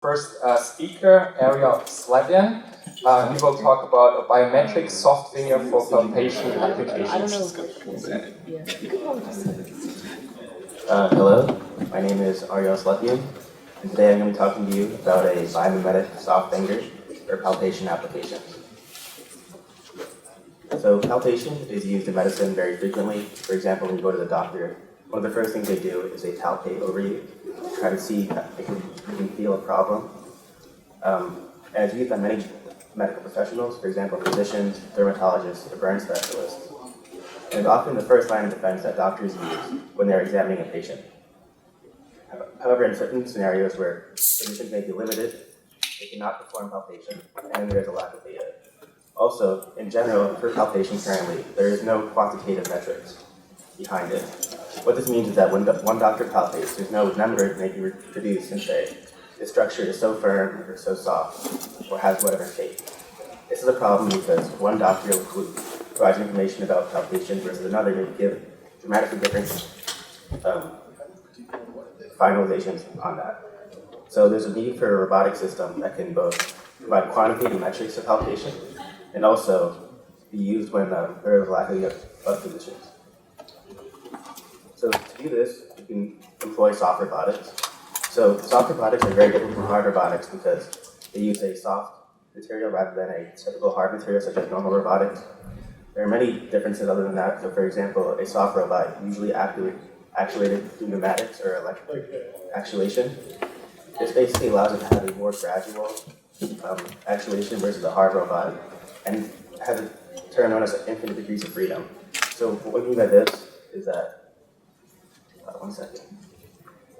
First speaker, Ariel Slepyan. He will talk about a biometric soft finger for palpation applications. Hello, my name is Ariel Slepyan, and today I'm going to be talking to you about a biomimetic soft finger for palpation applications. So palpation is used in medicine very frequently. For example, when you go to the doctor, one of the first things they do is they palpate over you, try to see if you can feel a problem. And it's used by many medical professionals, for example, physicians, dermatologists, or burn specialists. And it's often the first line of defense that doctors use when they're examining a patient. However, in certain scenarios where physicians may be limited, they cannot perform palpation, and there's a lack of data. Also, in general, for palpation currently, there is no quantitative metrics behind it. What this means is that when one doctor palpates, there's no number that may be reproduced and say, this structure is so firm or so soft, or has whatever shape. This is a problem because one doctor provides information about palpation versus another may give dramatically different finalizations on that. So there's a need for a robotic system that can both provide quantitative metrics of palpation and also be used when there is a lack of physicians. So to do this, you can employ soft robotics. So soft robotics are very different from hard robotics because they use a soft material rather than a typical hard material such as normal robotics. There are many differences other than that. So for example, a soft robot usually actuated through pneumatics or electric actuation. This basically allows it to have a more gradual actuation versus a hard robot, and has a term known as infinite degrees of freedom. So what we mean by this is that, one second.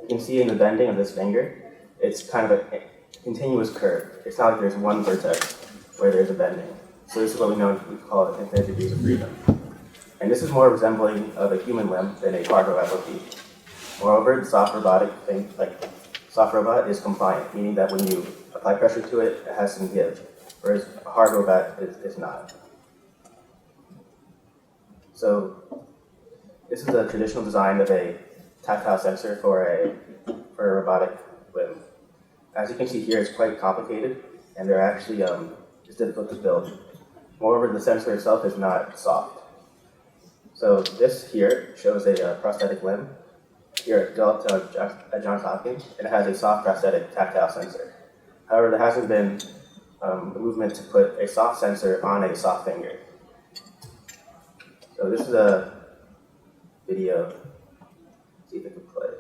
You can see in the bending of this finger, it's kind of a continuous curve. It's not like there's one vertex where there's a bending. So this is what we call infinite degrees of freedom. And this is more resembling of a human limb than a hard robot would be. Moreover, the soft robot is compliant, meaning that when you apply pressure to it, it has some give, whereas a hard robot is not. So this is a traditional design of a tactile sensor for a robotic limb. As you can see here, it's quite complicated, and they're actually it's difficult to build. Moreover, the sensor itself is not soft. So this here shows a prosthetic limb. Here, developed at Johns Hopkins, and it has a soft prosthetic tactile sensor. However, there hasn't been a movement to put a soft sensor on a soft finger. So this is a video. See if it can play.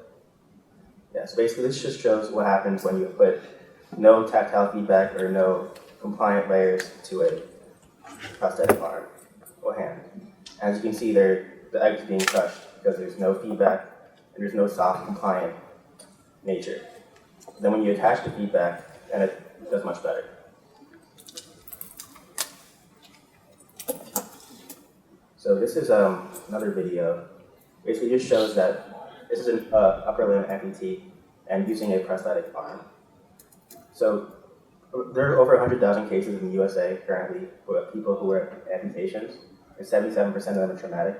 Yeah, so basically this just shows what happens when you put no tactile feedback or no compliant layers to a prosthetic arm or hand. As you can see, the egg is being crushed because there's no feedback and there's no soft compliant nature. Then when you attach the feedback, then it does much better. So this is another video. Basically just shows that this is an upper limb amputee and using a prosthetic arm. So there are over 100,000 cases in the USA currently for people who wear amputations, and 77% of them are traumatic.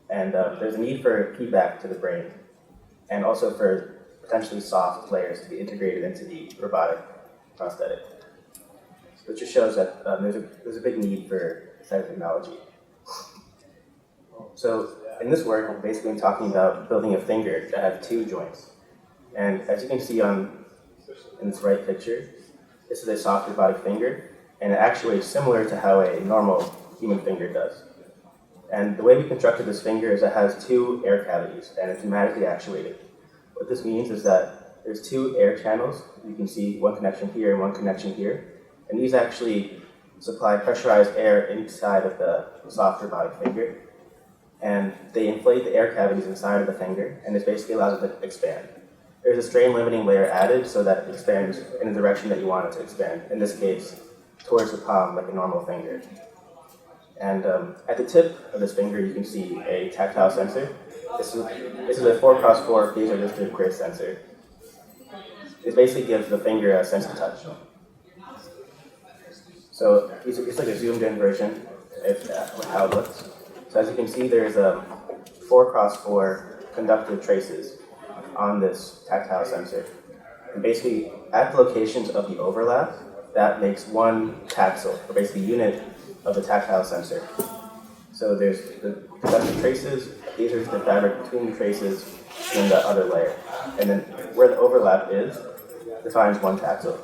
And there's a need for feedback to the brain, and also for potentially soft layers to be integrated into the robotic prosthetic. So it just shows that there's a big need for this type of technology. So in this work, I'm basically talking about building a finger that has two joints. And as you can see in this right picture, this is a soft robotic finger, and it actuates similar to how a normal human finger does. And the way we constructed this finger is it has two air cavities, and it's pneumatically actuated. What this means is that there's two air channels. You can see one connection here and one connection here. And these actually supply pressurized air inside of the soft robotic finger. And they inflate the air cavities inside of the finger, and this basically allows it to expand. There's a strain limiting layer added so that it expands in the direction that you want it to expand, in this case, towards the palm like a normal finger. And at the tip of this finger, you can see a tactile sensor. This is a 4x4 piezoresistive grid sensor. This basically gives the finger a sense of touch. So it's like a zoomed in version of how it looks. So as you can see, there's 4x4 conductive traces on this tactile sensor. And basically, at the locations of the overlap, that makes one taxel, or basically unit of the tactile sensor. So there's the conductive traces, here's the fabric between the traces, and then the other layer. And then where the overlap is, defines one taxel.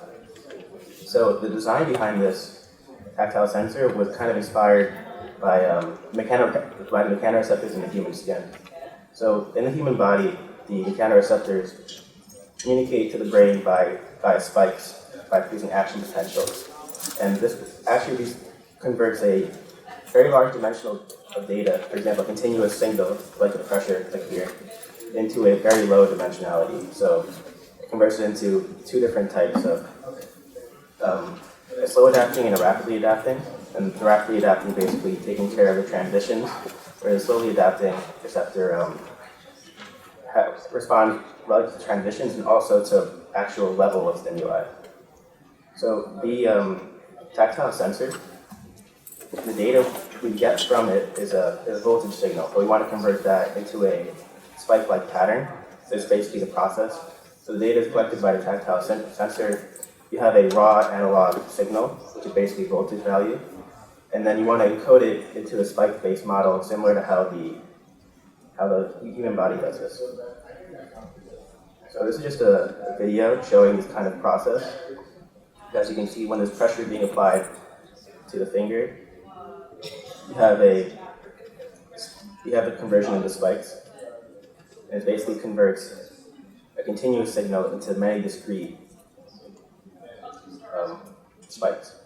So the design behind this tactile sensor was kind of inspired by the mechanoreceptors in the human skin. So in the human body, the mechanoreceptors communicate to the brain by spikes, by producing action potentials. And this actually converts a very large dimensional of data, for example, a continuous signal, like the pressure, like here, into a very low dimensionality. So it converts it into two different types of a slow adapting and a rapidly adapting. And the rapidly adapting basically taking care of the transitions, whereas the slowly adapting receptor responds relative to transitions and also to actual level of stimuli. So the tactile sensor, the data we get from it is a voltage signal, but we want to convert that into a spike-like pattern. So it's basically the process. So the data is collected by the tactile sensor. You have a raw analog signal, which is basically voltage value, and then you want to encode it into a spike-based model, similar to how the human body does this. So this is just a video showing this kind of process. As you can see, when there's pressure being applied to the finger, you have a conversion into spikes. And it basically converts a continuous signal into many discrete spikes,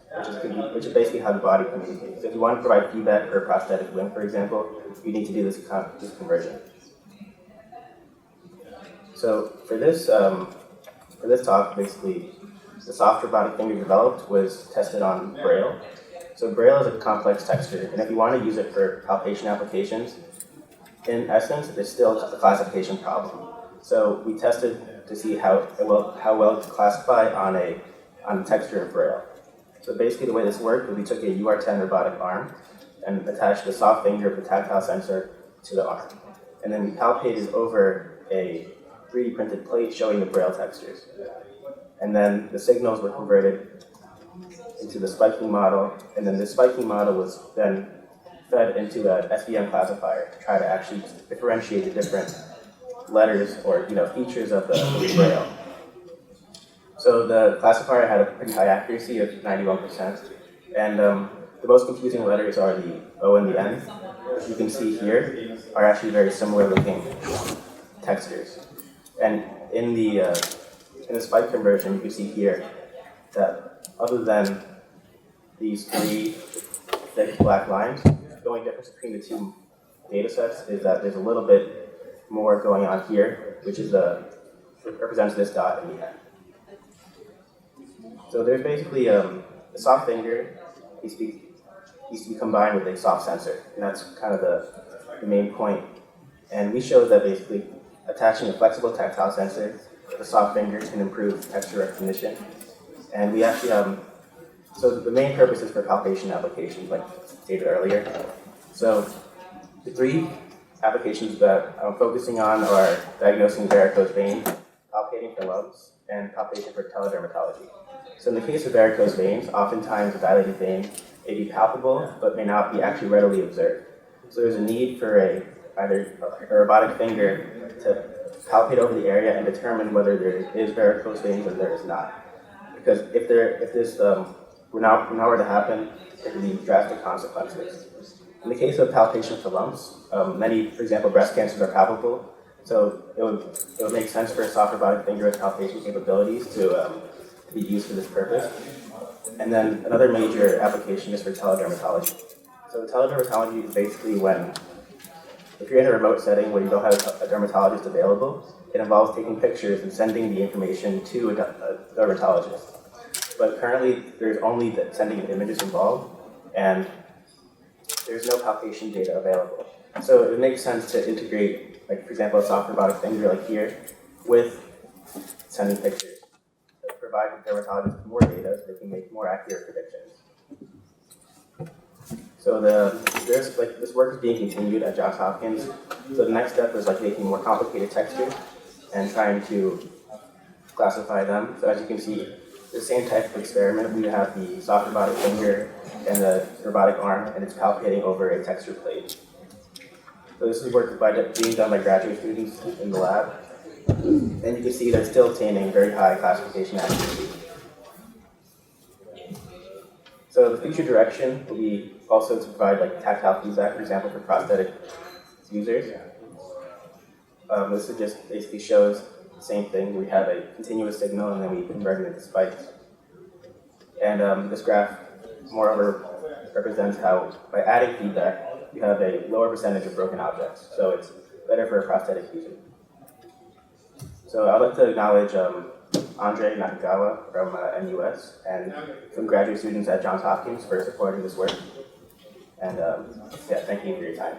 which is basically how the body communicates. So if you want to provide feedback for a prosthetic limb, for example, you need to do this conversion. So for this talk, basically, the soft robotic finger developed was tested on Braille. So Braille is a complex texture, and if you want to use it for palpation applications, in essence, there's still a classification problem. So we tested to see how well to classify on the texture of Braille. So basically the way this worked was we took a UR10 robotic arm and attached the soft finger of the tactile sensor to the arm. And then we palpated over a 3D printed plate showing the Braille textures. And then the signals were converted into the spiking model, and then this spiking model was then fed into an SVM classifier to try to actually differentiate the different letters or features of the Braille. So the classifier had a pretty high accuracy of 91%, and the most confusing letters are the O and the N, which you can see here are actually very similar looking textures. And in the spike conversion, you can see here that other than these three thick black lines, the only difference between the two data sets is that there's a little bit more going on here, which represents this dot in the end. So there's basically a soft finger needs to be combined with a soft sensor, and that's kind of the main point. And we showed that basically attaching a flexible tactile sensor with a soft finger can improve texture recognition. And we actually so the main purpose is for palpation applications, like stated earlier. So the three applications that I'm focusing on are diagnosing varicose veins, palpating for lumps, and palpation for Tele-Dermatology. So in the case of varicose veins, oftentimes a dilated vein may be palpable, but may not be actually readily observed. So there's a need for either a robotic finger to palpate over the area and determine whether there is varicose veins or there is not. Because if this were to happen, there could be drastic consequences. In the case of palpation for lumps, many, for example, breast cancers are palpable, so it would make sense for a soft robotic finger with palpation capabilities to be used for this purpose. And then another major application is for Tele-Dermatology. So Tele-Dermatology is basically if you're in a remote setting where you don't have a dermatologist available, it involves taking pictures and sending the information to a dermatologist. But currently, there's only sending of images involved, and there's no palpation data available. So it makes sense to integrate, like for example, a soft robotic finger like here, with sending pictures. To provide the dermatologist with more data so they can make more accurate predictions. So this work is being continued at Johns Hopkins. So the next step is making more complicated textures and trying to classify them. So as you can see, the same type of experiment, we have the soft robotic finger and the robotic arm, and it's palpating over a texture plate. So this is work being done by graduate students in the lab. And you can see they're still attaining very high classification accuracy. So the future direction will be also to provide like tactile feedback, for example, for prosthetic users. This just basically shows the same thing. We have a continuous signal and then we convert it into spikes. And this graph, moreover, represents how by adding feedback, you have a lower percentage of broken objects. So it's better for a prosthetic user. So I'd like to acknowledge Andre Nakagawa from NUS and some graduate students at Johns Hopkins for supporting this work. And yeah, thank you for your time.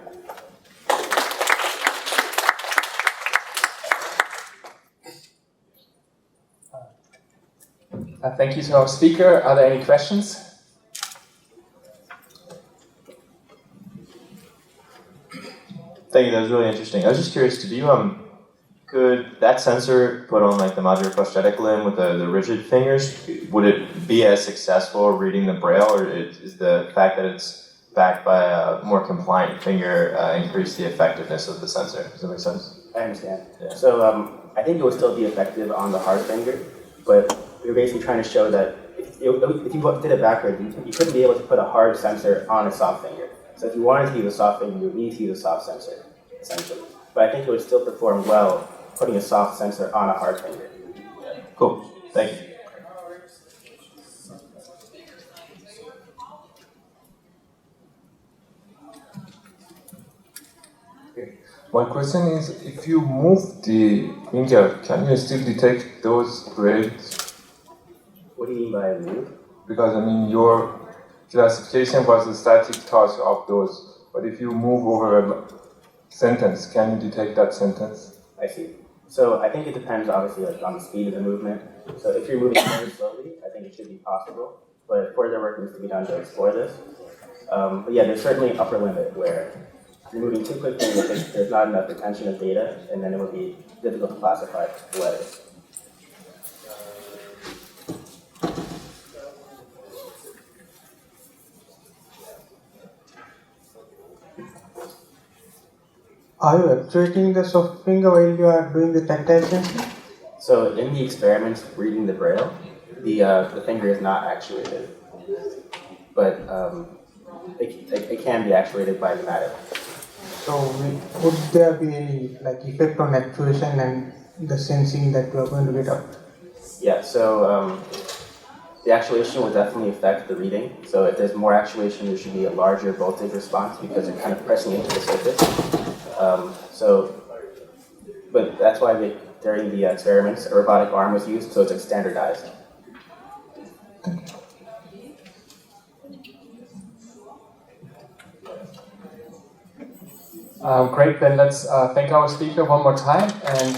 Thank you to our speaker. Are there any questions? Thank you, that was really interesting. I was just curious, could that sensor put on like the modular prosthetic limb with the rigid fingers, would it be as successful reading the braille, or is the fact that it's backed by a more compliant finger increase the effectiveness of the sensor? Does that make sense? I understand. Yeah. So I think it would still be effective on the hard finger, but we're basically trying to show that if you did it backward, you couldn't be able to put a hard sensor on a soft finger. So if you wanted to use a soft finger, you would need to use a soft sensor, essentially. But I think it would still perform well putting a soft sensor on a hard finger. Cool, thank you. My question is, if you move the finger, can you still detect those grades? What do you mean by move? Because I mean, your classification was the static touch of those, but if you move over a sentence, can you detect that sentence? I see. So I think it depends, obviously, like on the speed of the movement. So if you're moving very slowly, I think it should be possible. But further work needs to be done to explore this. But yeah, there's certainly an upper limit where if you're moving too quickly, there's not enough retention of data, and then it would be difficult to classify the letters. Are you actuating the soft finger while you are doing the tactile sensing? So in the experiments reading the braille, the finger is not actuated, but it can be actuated by pneumatic. So would there be any like effect on actuation and the sensing that you are going to get out? Yeah, so the actuation will definitely affect the reading. So if there's more actuation, there should be a larger voltage response because you're kind of pressing into the surface. But that's why during the experiments, a robotic arm was used, so it's like standardized. Great, then let's thank our speaker one more time. And